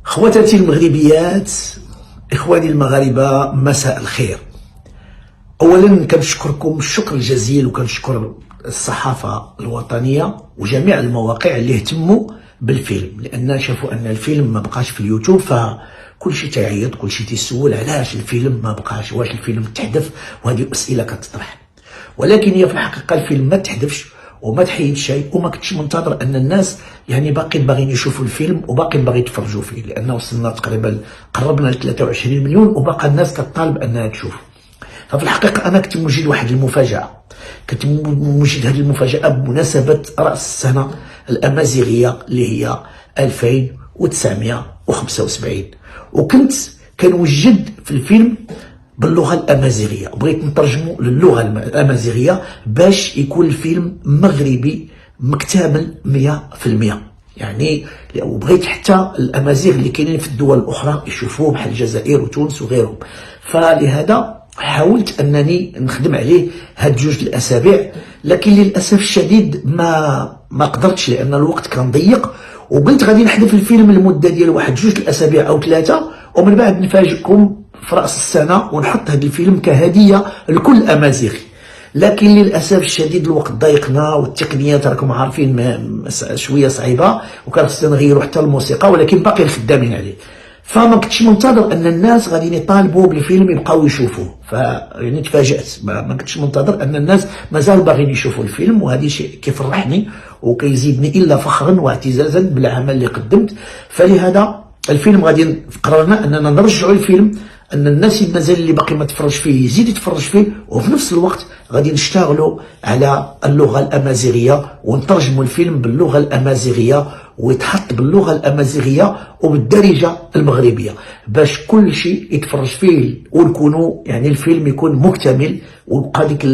خواتاتي المغربيات، إخواني المغاربة، مساء الخير. أولا كنشكركم الشكر الجزيل، وكنشكر الصحافة الوطنية وجميع المواقع اللي اهتموا بالفيلم، لأن شافوا أن الفيلم ما بقاش في اليوتيوب، فكل شيء تعيط، كل شيء تيسول علاش الفيلم ما بقاش، واش الفيلم تحذف، وهذه أسئلة كتطرح. ولكن هي في الحقيقة الفيلم ما تحذفش وما تحيد شيء، وما كنتش منتظر ان الناس يعني باغيين يشوفوا الفيلم وباقيين باغي يتفرجوا فيه، لانه وصلنا تقريبا قربنا ل 23 مليون وباقى الناس كتطالب انها تشوف. ففي الحقيقه انا كنت موجد واحد المفاجاه، كنت موجد هذه المفاجاه بمناسبه راس السنه الامازيغيه اللي هي 2975، وكنت كنوجد في الفيلم باللغه الامازيغيه، بغيت نترجمه للغه الامازيغيه باش يكون الفيلم مغربي مكتمل 100%. يعني وبغيت حتى الامازيغ اللي كاينين في الدول الاخرى يشوفوه بحال الجزائر وتونس وغيرهم. فلهذا حاولت انني نخدم عليه هاد جوج الاسابيع، لكن للاسف الشديد ما قدرتش، لان الوقت كان ضيق، وقلت غادي نحذف الفيلم لمده ديال واحد جوج الاسابيع او ثلاثه، ومن بعد نفاجئكم في راس السنه ونحط هذا الفيلم كهديه لكل امازيغي. لكن للاسف الشديد الوقت ضايقنا، والتقنيات راكم عارفين شويه صعيبه، وكان خصنا نغيروا حتى الموسيقى، ولكن باقي خدامين عليه. فما كنتش منتظر ان الناس غاديين يطالبوا بالفيلم يبقاو يشوفوه، يعني تفاجات، ما كنتش منتظر ان الناس مازال باغيين يشوفوا الفيلم، وهذا شيء كيفرحني وكيزيدني الا فخرا واعتزازا بالعمل اللي قدمت. فلهذا الفيلم غادي قررنا اننا نرجعوا الفيلم، ان الناس مازال اللي باقي ما تفرج فيه يزيد يتفرج فيه، وفي نفس الوقت غادي نشتغلوا على اللغه الامازيغيه ونترجموا الفيلم باللغه الامازيغيه، ويتحط باللغه الامازيغيه وبالدارجه المغربيه باش كل شيء يتفرج فيه، ونكونوا يعني الفيلم يكون مكتمل، ويبقى ديك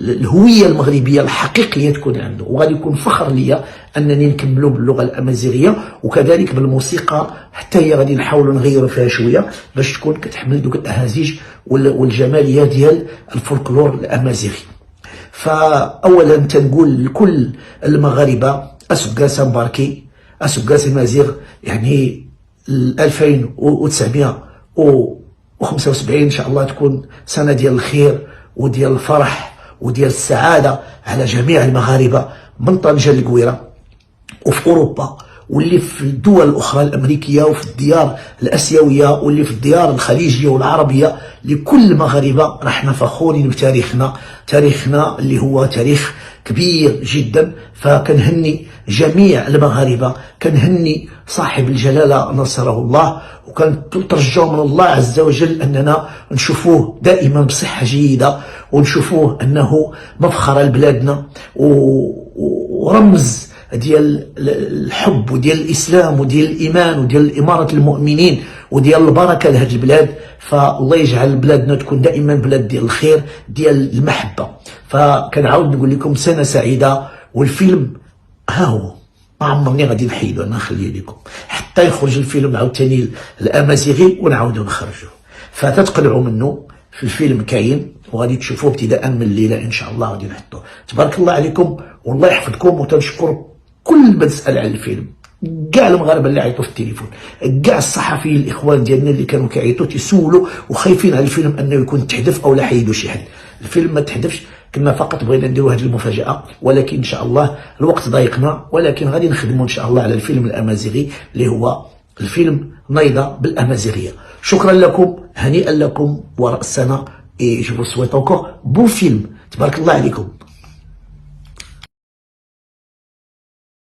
الهويه المغربيه الحقيقيه تكون عنده. وغادي يكون فخر ليا انني نكملوا باللغه الامازيغيه، وكذلك بالموسيقى حتى هي غادي نحاولوا نغيروا فيها شويه باش تكون كتحمل دوك الاهازيج والجماليه ديال الفولكلور الامازيغي. فاولا تنقول لكل المغاربه اسكاس مباركي، اسكاس مازيغ، يعني 2975 ان شاء الله تكون سنه ديال الخير وديال الفرح وديال السعاده على جميع المغاربه من طنجه للقويره وفي اوروبا، واللي في الدول الاخرى الامريكيه، وفي الديار الاسيويه، واللي في الديار الخليجيه والعربيه. لكل المغاربه رحنا فخورين بتاريخنا، تاريخنا اللي هو تاريخ كبير جدا. فكنهني جميع المغاربه، كنهني صاحب الجلاله نصره الله، وكنترجوا من الله عز وجل اننا نشوفوه دائما بصحه جيده، ونشوفوه انه مفخره لبلادنا ورمز ديال الحب وديال الاسلام وديال الايمان وديال اماره المؤمنين وديال البركه لهذه البلاد. فالله يجعل بلادنا تكون دائما بلاد ديال الخير، ديال المحبه. فكنعاود نقول لكم سنه سعيده، والفيلم ها هو ما عمرني غادي نحيدو، انا نخليه لكم حتى يخرج الفيلم عاوتاني الامازيغي ونعاودو نخرجوه، فتتقلعوا منه. في الفيلم كاين وغادي تشوفوه ابتداء من الليله ان شاء الله، غادي نحطوه. تبارك الله عليكم والله يحفظكم، وتنشكر كل من سال على الفيلم، كاع المغاربه اللي عيطوا في التليفون، كاع الصحفيين الاخوان ديالنا اللي كانوا كيعيطوا تيسولوا وخايفين على الفيلم انه يكون تحذف او لا حيدوا شي حد. الفيلم ما تحذفش، كنا فقط بغينا نديروا هذه المفاجاه، ولكن ان شاء الله الوقت ضايقنا، ولكن غادي نخدموا ان شاء الله على الفيلم الامازيغي اللي هو الفيلم نايضه بالامازيغيه. شكرا لكم، هنيئا لكم، وراء السنه، et je vous souhaite encore bon film. تبارك الله عليكم.